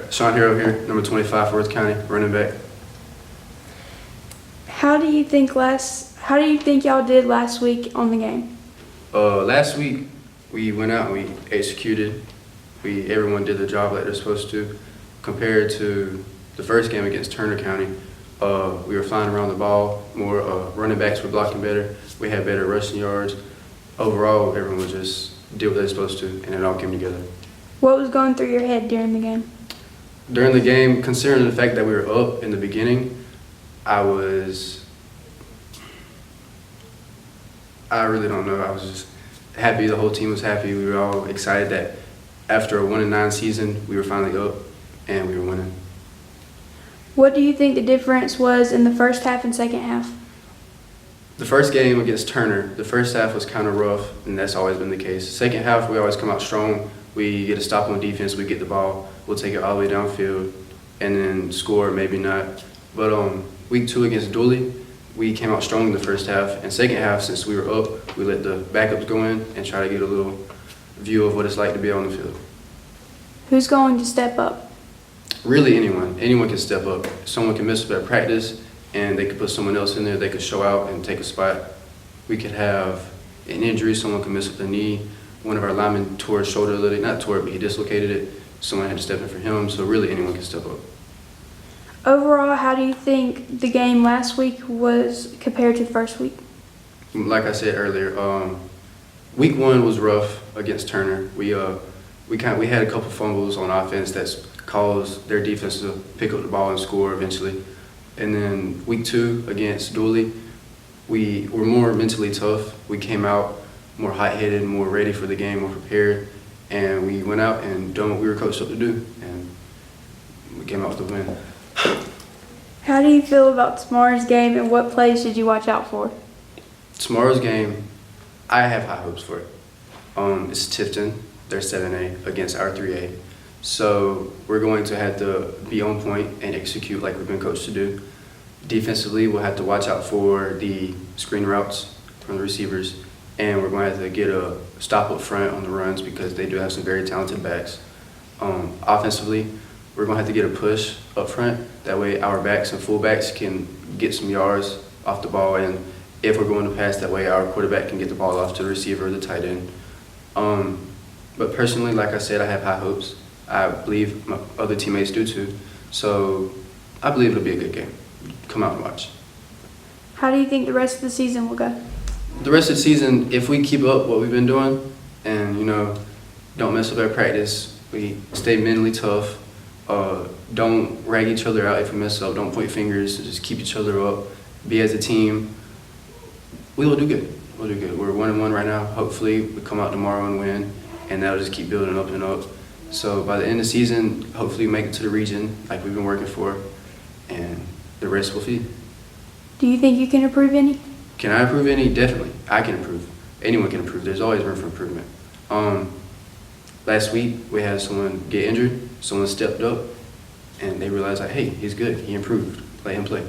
Sean Harrell here, number 25 for Worth County, running back. How do you think y'all did last week on the game? Last week we went out and we executed. Everyone did their job like they're supposed to. Compared to the first game against Turner County, we were flying around the ball more. Running backs were blocking better. We had better rushing yards. Overall, everyone just did what they're supposed to, and it all came together. What was going through your head during the game? During the game, considering the fact that we were up in the beginning, I really don't know. I was just happy. The whole team was happy. We were all excited that after a 1-9 season, we were finally up and we were winning. What do you think the difference was in the first half and second half? The first game against Turner, the first half was kind of rough, and that's always been the case. Second half, we always come out strong. We get a stop on defense, we get the ball, we'll take it all the way downfield, and then score, maybe not. But week 2 against Dooley, we came out strong in the first half, and second half, since we were up, we let the backups go in and try to get a little view of what it's like to be on the field. Who's going to step up? Really anyone. Anyone can step up. Someone can miss up at practice, and they could put someone else in there. They could show out and take a spot. We could have an injury. Someone could miss up the knee. One of our linemen tore his shoulder a little, not tore it, but he dislocated it. Someone had to step in for him, so really anyone can step up. Overall, how do you think the game last week was compared to the first week? Like I said earlier, week 1 was rough against Turner. We had a couple fumbles on offense that's caused their defense to pick up the ball and score eventually. And then week 2 against Dooley, we were more mentally tough. We came out more hot-headed, more ready for the game, more prepared, and we went out and done what we were coached up to do, and we came out with the win. How do you feel about tomorrow's game, and what plays should you watch out for? Tomorrow's game, I have high hopes for it. It's Tifton, they're 7A against our 3A. So we're going to have to be on point and execute like we've been coached to do. Defensively, we'll have to watch out for the screen routes from the receivers, and we're going to have to get a stop up front on the runs because they do have some very talented backs. Offensively, we're going to have to get a push up front. That way our backs and fullbacks can get some yards off the ball, and if we're going to pass that way, our quarterback can get the ball off to the receiver or the tight end. But personally, like I said, I have high hopes. I believe my other teammates do too. So I believe it'll be a good game. Come out and watch. How do you think the rest of the season will go? The rest of the season, if we keep up what we've been doing and, don't mess up our practice, we stay mentally tough, don't rag each other out if we mess up, don't point fingers, just keep each other up, be as a team, we will do good. We'll do good. We're 1-1 right now. Hopefully we come out tomorrow and win, and that'll just keep building up and up. So by the end of the season, hopefully we make it to the region like we've been working for, and the rest will feed. Do you think you can improve any? Can I improve any? Definitely. I can improve. Anyone can improve. There's always room for improvement. Last week, we had someone get injured. Someone stepped up, and they realized, like, hey, he's good. He improved. Let him play.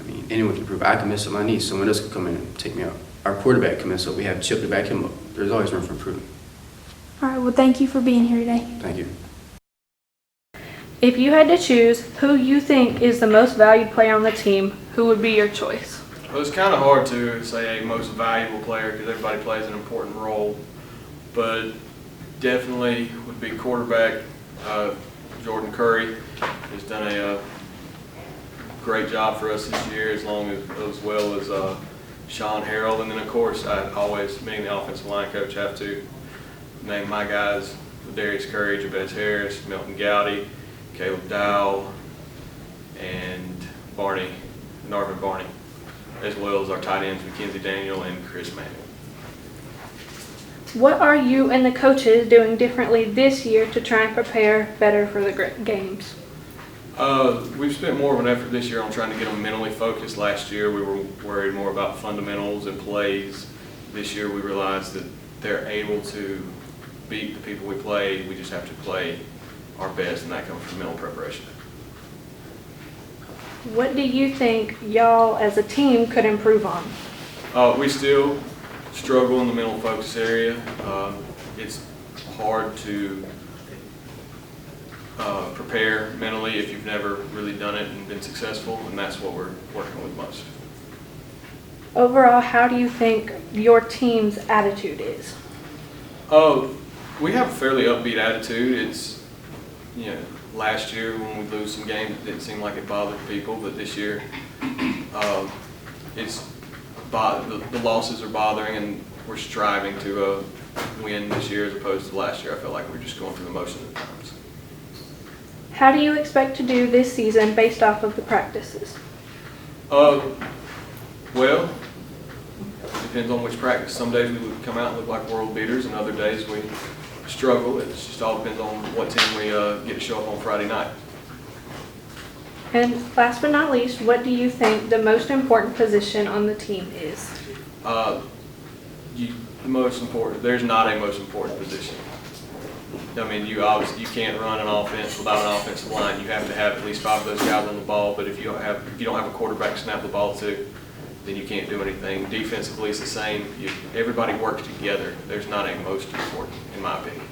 I mean, anyone can improve. I can mess up my knee. Someone else can come in and take me out. Our quarterback can mess up. We have Chip to back him up. There's always room for improvement. All right, well, thank you for being here today. Thank you. If you had to choose who you think is the most valued player on the team, who would be your choice? Well, it's kind of hard to say a most valuable player because everybody plays an important role, but definitely would be quarterback. Jordan Curry has done a great job for us this year, as well as Sean Harrell, and then of course I always, being the offensive line coach, have to name my guys: Darius Curry, Jabez Harris, Milton Gowdy, Caleb Dow, and Narvin Barney, as well as our tight ends Mackenzie Daniel and Chris Manuel. What are you and the coaches doing differently this year to try and prepare better for the games? We've spent more of an effort this year on trying to get them mentally focused. Last year we were worried more about fundamentals and plays. This year we realized that they're able to beat the people we play. We just have to play our best, and that comes from mental preparation. What do you think y'all as a team could improve on? We still struggle in the mental focus area. It's hard to prepare mentally if you've never really done it and been successful, and that's what we're working with most. Overall, how do you think your team's attitude is? We have a fairly upbeat attitude. It's, last year when we lose some games, it didn't seem like it bothered people, but this year, the losses are bothering, and we're striving to win this year as opposed to last year. I felt like we're just going through the motions at times. How do you expect to do this season based off of the practices? Well, it depends on which practice. Some days we come out and look like world beaters, and other days we struggle. It just all depends on what team we get to show up on Friday night. And last but not least, what do you think the most important position on the team is? The most important. There's not a most important position. I mean, you can't run an offense without an offensive line. You have to have at least 5 of those guys on the ball. But if you don't have a quarterback to snap the ball to, then you can't do anything. Defensively, it's the same. Everybody works together. There's not a most important, in my opinion.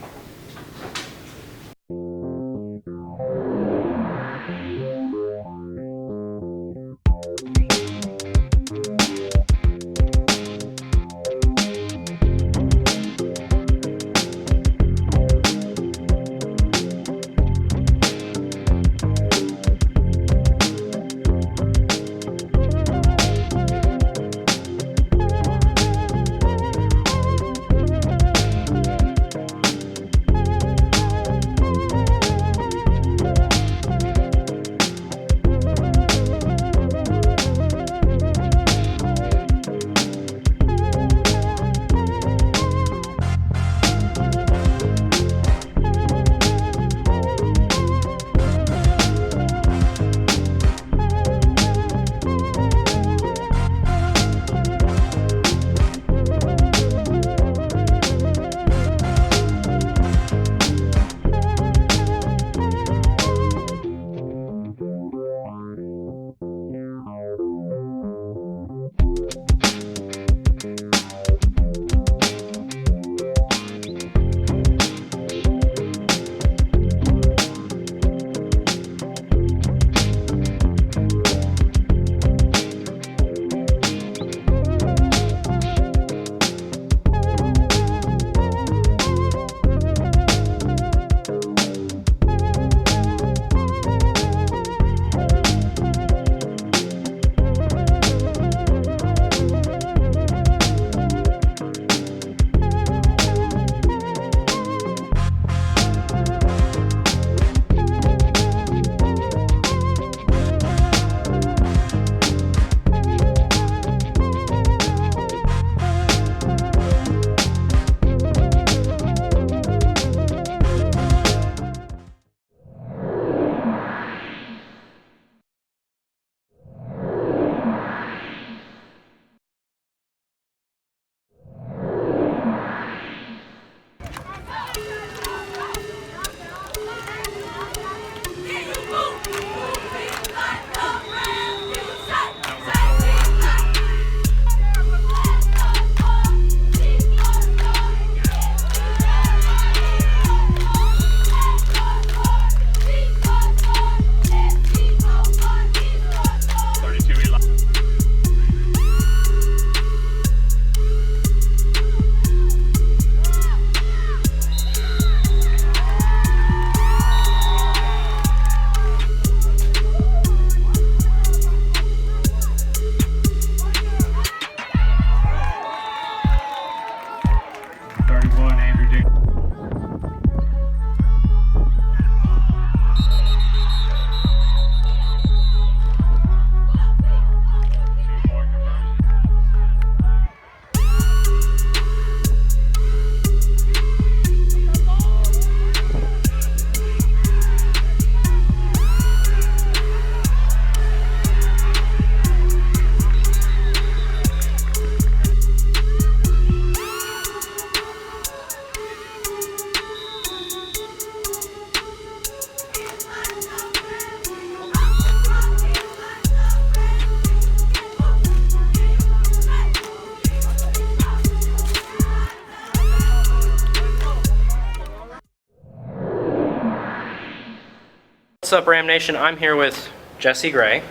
up, Ram Nation? I'm here with Jesse Gray.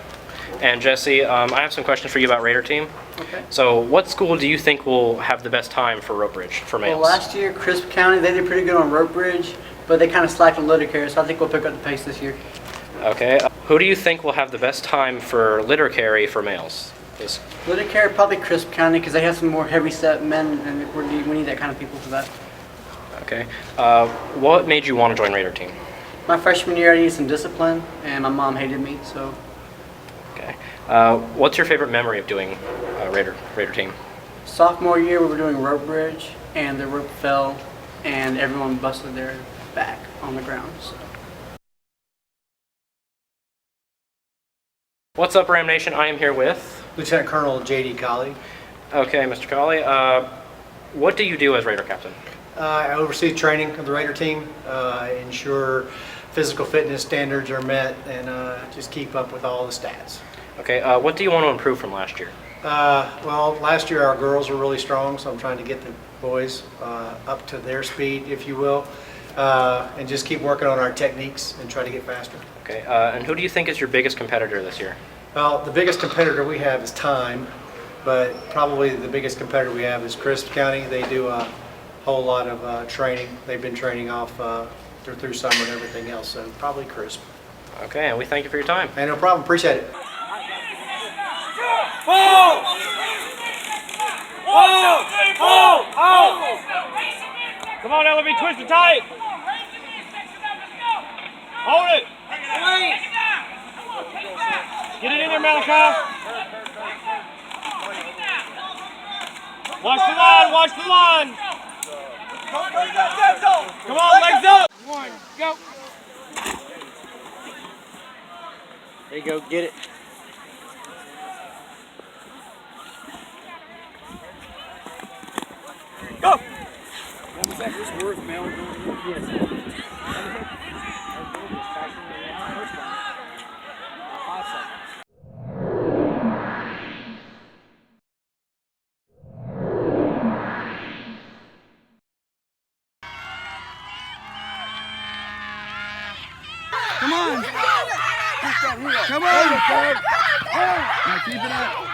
And Jesse, I have some questions for you about Raider team. Okay. So what school do you think will have the best time for rope bridge for Well, males? last year, Crisp County, they did pretty good on rope bridge, but they kind of slacked on litter carry, so I think we'll pick up the pace this year. Okay. Who do you think will have the best time for litter carry for males? This- Litter carry, probably Crisp County, because they have some more heavy-set men, and we need that kind of people for that. Okay. What made you want to join Raider team? My freshman year, I needed some discipline, and my mom hated me, so Okay. What's your favorite memory of doing Raider team? sophomore year, we were doing rope bridge, and the rope fell, and everyone busted their back on the ground. So. What's up, Ram Nation? I am here with... Lieutenant Colonel J.D. Colley. Okay, Mr. Colley. What do you do as Raider captain? I oversee training of the Raider team, ensure physical fitness standards are met, and just keep up with all the stats. Okay, what do you want to improve from last year? Well, last year our girls were really strong, so I'm trying to get the boys up to their speed, if you will, and just keep working on our techniques and try to get faster. Okay, and who do you think is your biggest competitor this year? Well, the biggest competitor we have is time, but probably the biggest competitor we have is Crisp County. They do a whole lot of training. They've been training off through summer and everything else, so probably Crisp. Okay, and we thank you for your time. Hey, no problem. Appreciate it. Come on, LB, twist it tight. Hold it. Get it in there, Malachi. Watch the line, watch the line. Come on, legs up. One, go. There you go. Get it. Go. Come on. Come on. Now keep it up.